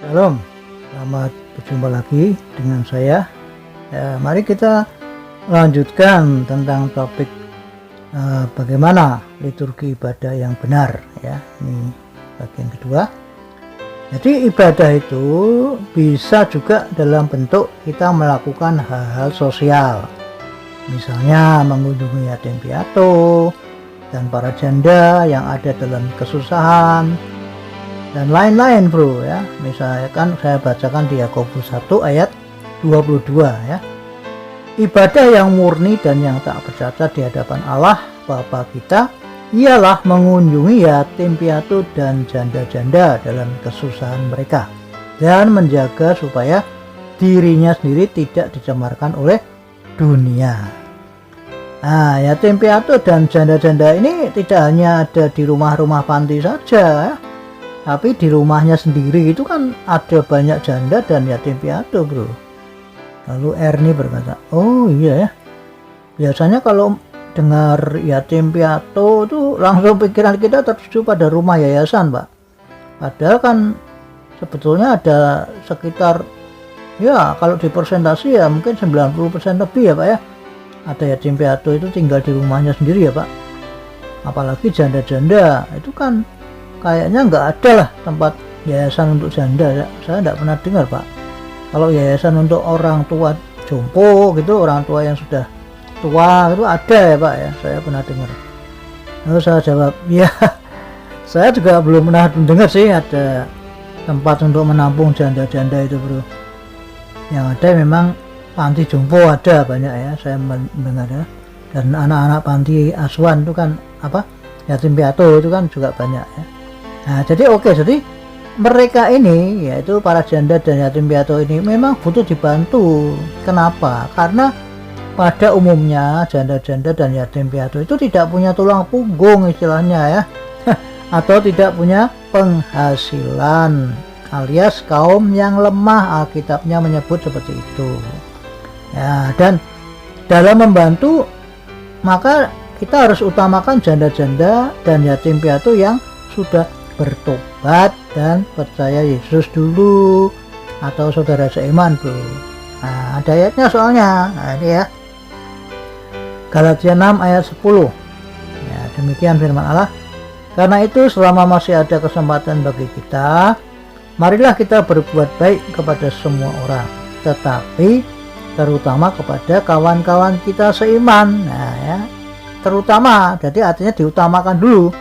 Shalom, selamat berjumpa lagi dengan saya. Mari kita lanjutkan tentang topik bagaimana liturgi ibadah yang benar. Ini bagian kedua. Jadi ibadah itu bisa juga dalam bentuk kita melakukan hal-hal sosial, misalnya mengunjungi yatim piatu dan para janda yang ada dalam kesusahan dan lain-lain bro ya. Misalkan saya bacakan di Yakobus 1 ayat 22 ya. Ibadah yang murni dan yang tak bercacat di hadapan Allah Bapa kita ialah mengunjungi yatim piatu dan janda-janda dalam kesusahan mereka dan menjaga supaya dirinya sendiri tidak dicemarkan oleh dunia. Nah, yatim piatu dan janda-janda ini tidak hanya ada di rumah-rumah panti saja ya, tapi di rumahnya sendiri itu kan ada banyak janda dan yatim piatu bro. Lalu Ernie berkata, oh iya ya, biasanya kalau dengar yatim piatu itu langsung pikiran kita tertuju pada rumah yayasan pak. Padahal kan sebetulnya ada sekitar, ya kalau dipersentasi ya mungkin 90% lebih ya pak ya, ada yatim piatu itu tinggal di rumahnya sendiri ya pak. Apalagi janda-janda itu kan kayaknya nggak ada lah tempat yayasan untuk janda ya. Saya nggak pernah dengar pak. Kalau yayasan untuk orang tua jompo gitu, orang tua yang sudah tua itu ada ya pak ya, saya pernah dengar. Lalu saya jawab, ya saya juga belum pernah dengar sih ada tempat untuk menampung janda-janda itu bro. Yang ada memang panti jompo ada banyak ya, saya mendengar ya. Dan anak-anak panti asuhan itu kan yatim piatu itu kan juga banyak ya. Nah jadi jadi mereka ini yaitu para janda dan yatim piatu ini memang butuh dibantu. Kenapa? Karena pada umumnya janda-janda dan yatim piatu itu tidak punya tulang punggung istilahnya ya atau tidak punya penghasilan, alias kaum yang lemah, Alkitabnya menyebut seperti itu ya. Dan dalam membantu maka kita harus utamakan janda-janda dan yatim piatu yang sudah bertobat dan percaya Yesus dulu, atau saudara seiman bro. Nah ada ayatnya soalnya. Nah ini ya, Galatia 6 ayat 10 ya, demikian firman Allah. Karena itu selama masih ada kesempatan bagi kita, marilah kita berbuat baik kepada semua orang, tetapi terutama kepada kawan-kawan kita seiman. Nah ya, terutama jadi artinya diutamakan dulu,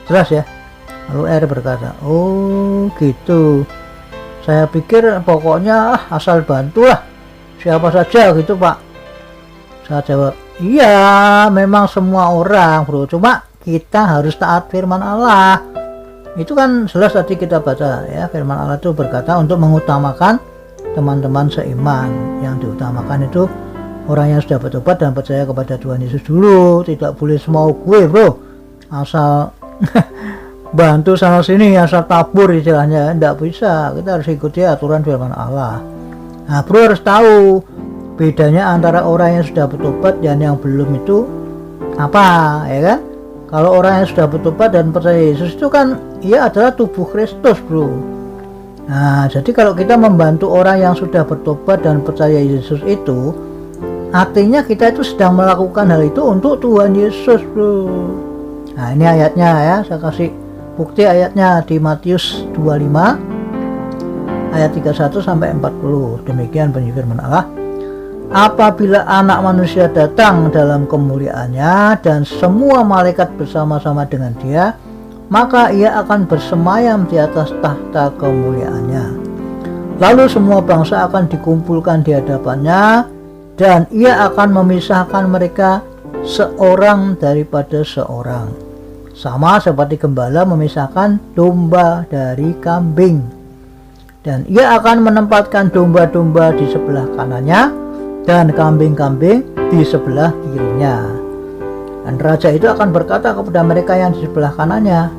jelas ya. Lalu R berkata, oh gitu, saya pikir pokoknya asal bantulah siapa saja gitu pak. Saya jawab, iya memang semua orang bro, cuma kita harus taat firman Allah. Itu kan jelas tadi kita baca ya, firman Allah itu berkata untuk mengutamakan teman-teman seiman. Yang diutamakan itu orang yang sudah bertobat dan percaya kepada Tuhan Yesus dulu. Tidak boleh semau gue bro, asal bantu sana sini asal tabur istilahnya, tidak bisa. Kita harus ikuti aturan firman Allah. Nah bro harus tahu bedanya antara orang yang sudah bertobat dan yang belum itu apa ya kan. Kalau orang yang sudah bertobat dan percaya Yesus itu kan ia adalah tubuh Kristus bro. Nah jadi kalau kita membantu orang yang sudah bertobat dan percaya Yesus itu artinya kita itu sedang melakukan hal itu untuk Tuhan Yesus bro. Nah ini ayatnya ya, saya kasih bukti ayatnya di Matius 25 ayat 31 sampai 40. Demikian bunyi firman Allah. Apabila anak manusia datang dalam kemuliaannya dan semua malaikat bersama-sama dengan dia, maka ia akan bersemayam di atas tahta kemuliaannya. Lalu semua bangsa akan dikumpulkan di hadapannya dan ia akan memisahkan mereka seorang daripada seorang, sama seperti gembala memisahkan domba dari kambing. Dan ia akan menempatkan domba-domba di sebelah kanannya dan kambing-kambing di sebelah kirinya. Dan raja itu akan berkata kepada mereka yang di sebelah kanannya,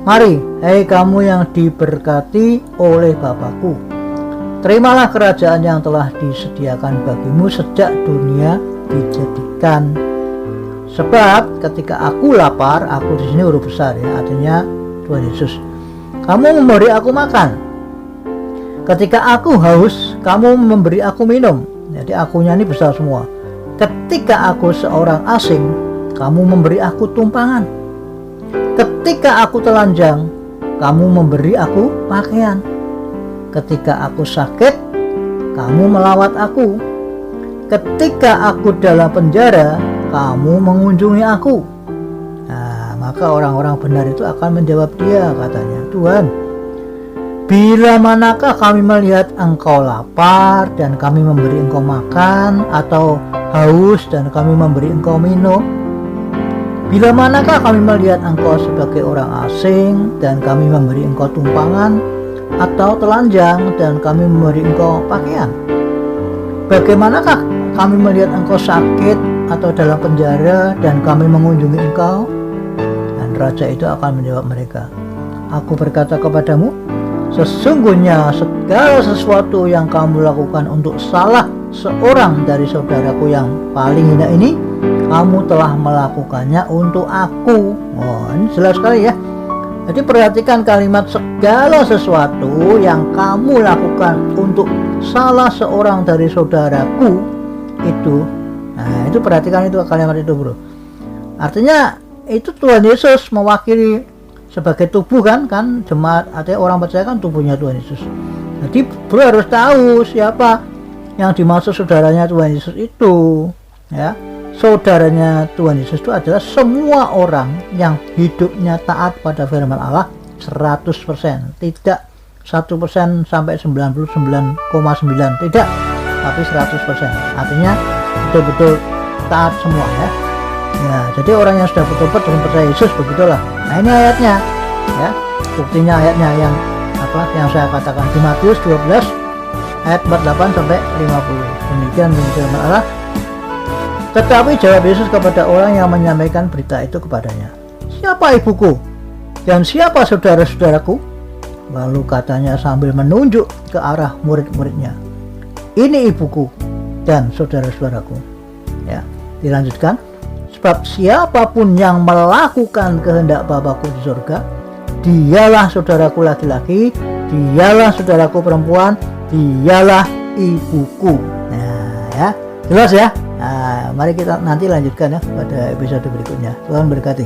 mari, hai kamu yang diberkati oleh Bapakku, terimalah kerajaan yang telah disediakan bagimu sejak dunia dijadikan. Sebab ketika aku lapar, aku di sini huruf besar ya, artinya Tuhan Yesus, kamu memberi aku makan. Ketika aku haus, kamu memberi aku minum. Jadi akunya ini besar semua. Ketika aku seorang asing, kamu memberi aku tumpangan. Ketika aku telanjang, kamu memberi aku pakaian. Ketika aku sakit, kamu melawat aku. Ketika aku dalam penjara, kamu mengunjungi aku. Nah, maka orang-orang benar itu akan menjawab dia, katanya, Tuhan, bila manakah kami melihat engkau lapar dan kami memberi engkau makan, atau haus dan kami memberi engkau minum? Bila manakah kami melihat engkau sebagai orang asing dan kami memberi engkau tumpangan, atau telanjang dan kami memberi engkau pakaian? Bagaimanakah kami melihat engkau sakit atau dalam penjara dan kami mengunjungi engkau? Dan raja itu akan menjawab mereka, aku berkata kepadamu, sesungguhnya segala sesuatu yang kamu lakukan untuk salah seorang dari saudaraku yang paling hina ini, kamu telah melakukannya untuk aku. Oh, ini jelas sekali ya. Jadi perhatikan kalimat segala sesuatu yang kamu lakukan untuk salah seorang dari saudaraku itu. Nah, itu perhatikan itu kalimat itu, bro. Artinya itu Tuhan Yesus mewakili sebagai tubuh kan jemaat, artinya orang percaya kan tubuhnya Tuhan Yesus. Jadi bro harus tahu siapa yang dimaksud saudaranya Tuhan Yesus itu, ya. Saudaranya Tuhan Yesus itu adalah semua orang yang hidupnya taat pada firman Allah 100%, tidak 1% sampai 99,9, tidak, tapi 100%. Artinya betul-betul taat semua ya. Ya, jadi orang yang sudah betul-betul percaya Yesus begitulah. Nah, ini ayatnya ya. Buktinya ayatnya yang saya katakan di Matius 12 ayat 48 sampai 50. Demikian firman Allah. Tetapi jawab Yesus kepada orang yang menyampaikan berita itu kepadanya, siapa ibuku dan siapa saudara-saudaraku? Lalu katanya sambil menunjuk ke arah murid-muridnya, ini ibuku dan saudara-saudaraku. Ya, dilanjutkan, sebab siapapun yang melakukan kehendak Bapakku di surga, dialah saudaraku laki-laki, dialah saudaraku perempuan, dialah ibuku. Nah ya, jelas ya. Nah, mari kita nanti lanjutkan ya pada episode berikutnya. Tuhan berkati.